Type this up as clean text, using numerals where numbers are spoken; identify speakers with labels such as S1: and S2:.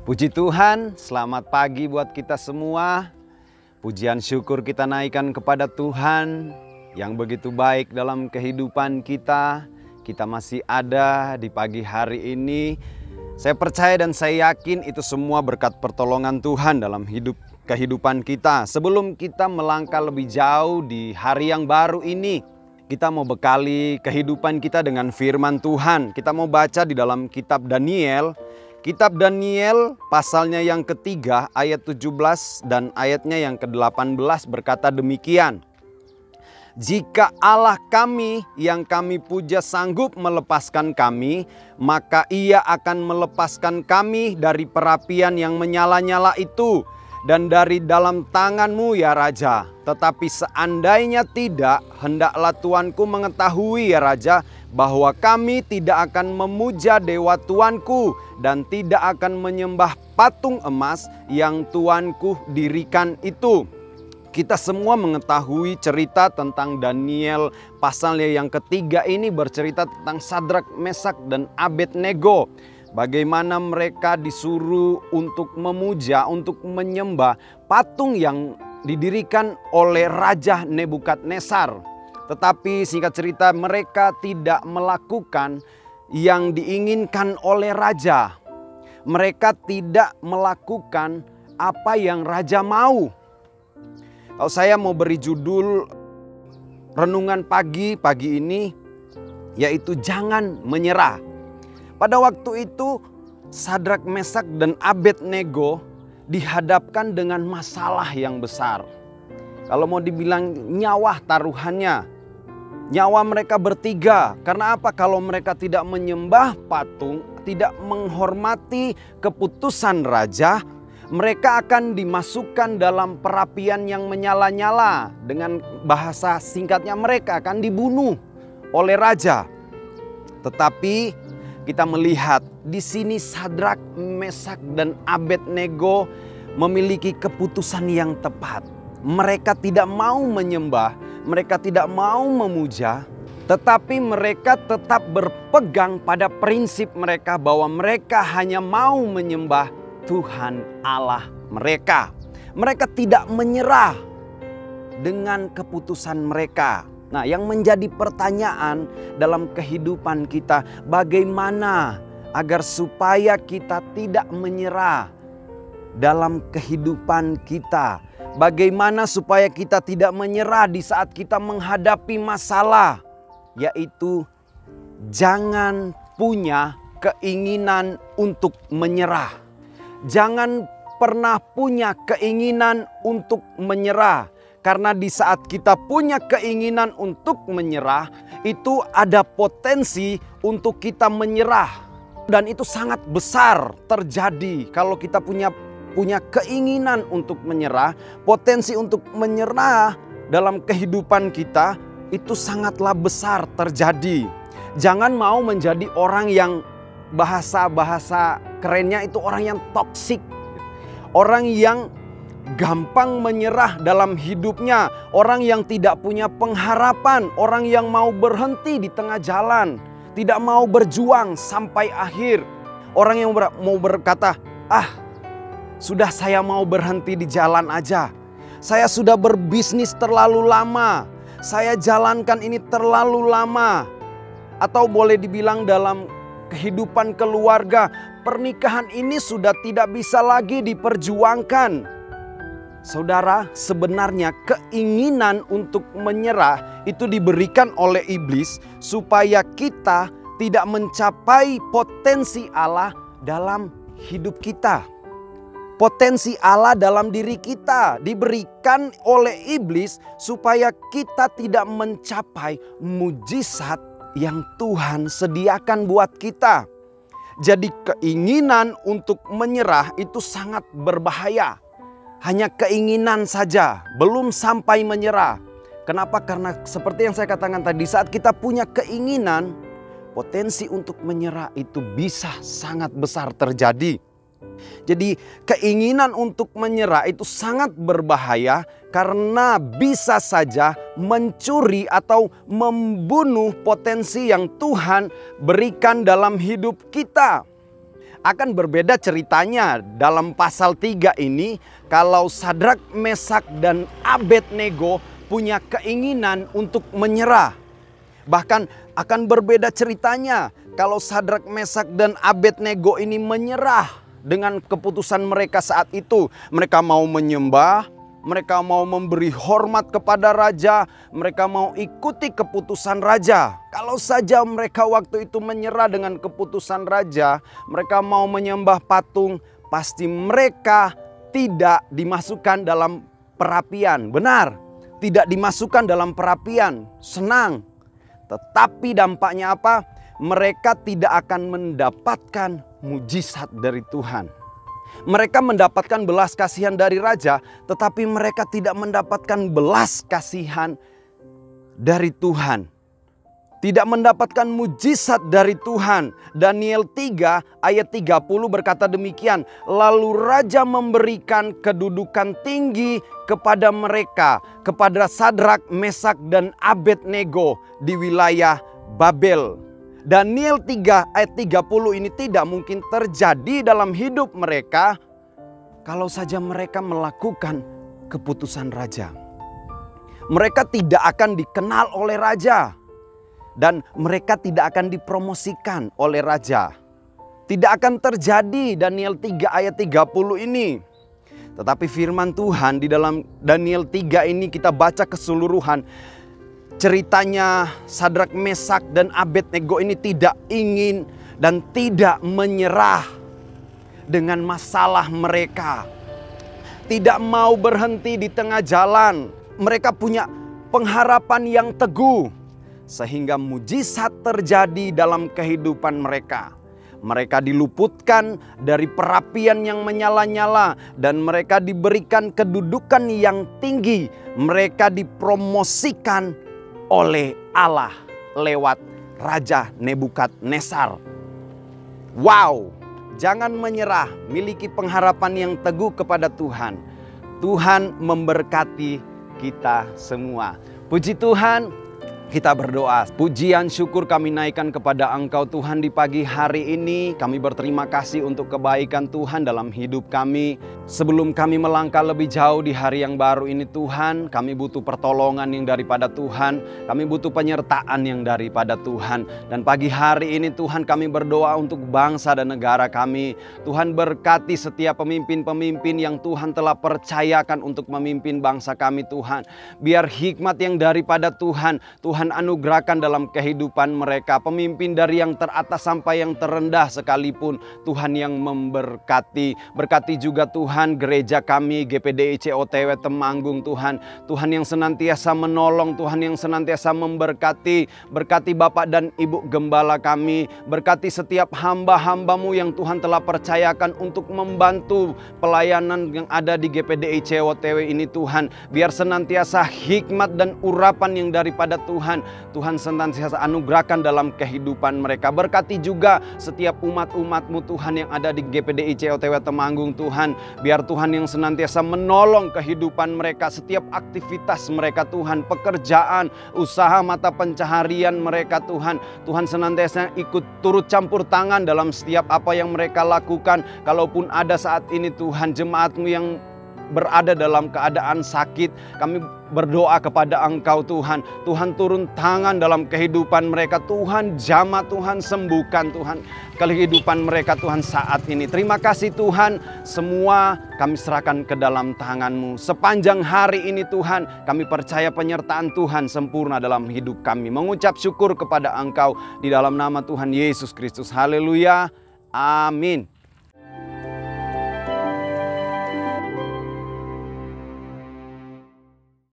S1: Puji Tuhan, selamat pagi buat kita semua. Pujian syukur kita naikkan kepada Tuhan yang begitu baik dalam kehidupan kita. Kita masih ada di pagi hari ini. Saya percaya dan saya yakin itu semua berkat pertolongan Tuhan dalam kehidupan kita. Sebelum kita melangkah lebih jauh di hari yang baru ini, kita mau bekali kehidupan kita dengan firman Tuhan. Kita mau baca di dalam kitab Daniel. Kitab Daniel pasalnya yang ketiga ayat 17 dan ayatnya yang ke-18 berkata demikian. Jika Allah kami yang kami puja sanggup melepaskan kami, maka Ia akan melepaskan kami dari perapian yang menyala-nyala itu dan dari dalam tanganmu ya Raja. Tetapi seandainya tidak, hendaklah Tuanku mengetahui ya Raja, bahwa kami tidak akan memuja dewa Tuanku dan tidak akan menyembah patung emas yang Tuanku dirikan itu. Kita semua mengetahui cerita tentang Daniel pasalnya yang ketiga ini bercerita tentang Sadrak, Mesak, dan Abednego. Bagaimana mereka disuruh untuk memuja, untuk menyembah patung yang didirikan oleh Raja Nebukadnezar. Tetapi singkat cerita mereka tidak melakukan yang diinginkan oleh Raja. Mereka tidak melakukan apa yang Raja mau. Kalau saya mau beri judul renungan pagi ini, yaitu jangan menyerah. Pada waktu itu Sadrak, Mesak, dan Abednego dihadapkan dengan masalah yang besar. Kalau mau dibilang nyawa taruhannya. Nyawa mereka bertiga. Karena apa? Kalau mereka tidak menyembah patung, tidak menghormati keputusan Raja, mereka akan dimasukkan dalam perapian yang menyala-nyala. Dengan bahasa singkatnya mereka akan dibunuh oleh Raja. Tetapi kita melihat di sini Sadrak, Mesak, dan Abednego memiliki keputusan yang tepat. Mereka tidak mau menyembah, mereka tidak mau memuja, tetapi mereka tetap berpegang pada prinsip mereka bahwa mereka hanya mau menyembah Tuhan Allah mereka. Mereka tidak menyerah dengan keputusan mereka. Nah, yang menjadi pertanyaan dalam kehidupan kita, bagaimana agar supaya kita tidak menyerah dalam kehidupan kita? Bagaimana supaya kita tidak menyerah di saat kita menghadapi masalah? Yaitu jangan punya keinginan untuk menyerah. Jangan pernah punya keinginan untuk menyerah. Karena di saat kita punya keinginan untuk menyerah, itu ada potensi untuk kita menyerah. Dan itu sangat besar terjadi kalau kita punya keinginan untuk menyerah. Potensi untuk menyerah dalam kehidupan kita itu sangatlah besar terjadi. Jangan mau menjadi orang yang bahasa kerennya itu orang yang toksik. Orang yang gampang menyerah dalam hidupnya. Orang yang tidak punya pengharapan. Orang yang mau berhenti di tengah jalan. Tidak mau berjuang sampai akhir. Orang yang mau berkata, sudah saya mau berhenti di jalan aja. Saya sudah berbisnis terlalu lama. Saya jalankan ini terlalu lama. Atau boleh dibilang dalam kehidupan keluarga, pernikahan ini sudah tidak bisa lagi diperjuangkan. Saudara, sebenarnya keinginan untuk menyerah itu diberikan oleh iblis supaya kita tidak mencapai potensi Allah dalam hidup kita. Potensi Allah dalam diri kita diberikan oleh iblis supaya kita tidak mencapai mujizat yang Tuhan sediakan buat kita. Jadi keinginan untuk menyerah itu sangat berbahaya. Hanya keinginan saja, belum sampai menyerah. Kenapa? Karena seperti yang saya katakan tadi, saat kita punya keinginan, potensi untuk menyerah itu bisa sangat besar terjadi. Jadi keinginan untuk menyerah itu sangat berbahaya karena bisa saja mencuri atau membunuh potensi yang Tuhan berikan dalam hidup kita. Akan berbeda ceritanya dalam pasal 3 ini kalau Sadrak, Mesak, dan Abednego punya keinginan untuk menyerah. Bahkan akan berbeda ceritanya kalau Sadrak, Mesak, dan Abednego ini menyerah dengan keputusan mereka saat itu. Mereka mau menyembah, mereka mau memberi hormat kepada raja, mereka mau ikuti keputusan raja. Kalau saja mereka waktu itu menyerah dengan keputusan raja, mereka mau menyembah patung, pasti mereka tidak dimasukkan dalam perapian. Benar, tidak dimasukkan dalam perapian, senang. Tetapi dampaknya apa? Mereka tidak akan mendapatkan mujizat dari Tuhan. Mereka mendapatkan belas kasihan dari raja, tetapi mereka tidak mendapatkan belas kasihan dari Tuhan. Tidak mendapatkan mujizat dari Tuhan. Daniel 3 ayat 30 berkata demikian. Lalu raja memberikan kedudukan tinggi kepada mereka, kepada Sadrak, Mesak, dan Abednego di wilayah Babel. Daniel 3 ayat 30 ini tidak mungkin terjadi dalam hidup mereka kalau saja mereka melakukan keputusan raja. Mereka tidak akan dikenal oleh raja dan mereka tidak akan dipromosikan oleh raja. Tidak akan terjadi Daniel 3 ayat 30 ini. Tetapi firman Tuhan di dalam Daniel 3 ini kita baca keseluruhan. Ceritanya Sadrak, Mesak, dan Abednego ini tidak ingin dan tidak menyerah dengan masalah mereka. Tidak mau berhenti di tengah jalan. Mereka punya pengharapan yang teguh. Sehingga mujizat terjadi dalam kehidupan mereka. Mereka diluputkan dari perapian yang menyala-nyala. Dan mereka diberikan kedudukan yang tinggi. Mereka dipromosikan oleh Allah lewat Raja Nebukadnezar. Wow, jangan menyerah, miliki pengharapan yang teguh kepada Tuhan. Tuhan memberkati kita semua. Puji Tuhan, kita berdoa. Pujian syukur kami naikkan kepada Engkau Tuhan di pagi hari ini. Kami berterima kasih untuk kebaikan Tuhan dalam hidup kami. Sebelum kami melangkah lebih jauh di hari yang baru ini Tuhan, kami butuh pertolongan yang daripada Tuhan. Kami butuh penyertaan yang daripada Tuhan. Dan pagi hari ini Tuhan kami berdoa untuk bangsa dan negara kami. Tuhan berkati setiap pemimpin-pemimpin yang Tuhan telah percayakan untuk memimpin bangsa kami Tuhan. Biar hikmat yang daripada Tuhan anugerahkan dalam kehidupan mereka. Pemimpin dari yang teratas sampai yang terendah sekalipun Tuhan yang memberkati. Berkati juga Tuhan gereja kami GPDIC OTW Temanggung Tuhan. Tuhan yang senantiasa menolong, Tuhan yang senantiasa memberkati. Berkati Bapak dan Ibu Gembala kami. Berkati setiap hamba-hambamu yang Tuhan telah percayakan untuk membantu pelayanan yang ada di GPDIC OTW ini Tuhan. Biar senantiasa hikmat dan urapan yang daripada Tuhan senantiasa anugerahkan dalam kehidupan mereka. Berkati juga setiap umat-umat-Mu Tuhan yang ada di GPDIC OTW Temanggung Tuhan. Biar Tuhan yang senantiasa menolong kehidupan mereka, setiap aktivitas mereka Tuhan, pekerjaan, usaha, mata pencaharian mereka Tuhan. Tuhan senantiasa ikut turut campur tangan dalam setiap apa yang mereka lakukan. Kalaupun ada saat ini Tuhan jemaat-Mu yang berada dalam keadaan sakit, kami berdoa kepada Engkau Tuhan. Tuhan turun tangan dalam kehidupan mereka. Tuhan jamah, Tuhan sembuhkan Tuhan kehidupan mereka Tuhan saat ini. Terima kasih Tuhan, semua kami serahkan ke dalam tangan-Mu. Sepanjang hari ini Tuhan, kami percaya penyertaan Tuhan sempurna dalam hidup kami. Mengucap syukur kepada Engkau di dalam nama Tuhan Yesus Kristus. Haleluya. Amin.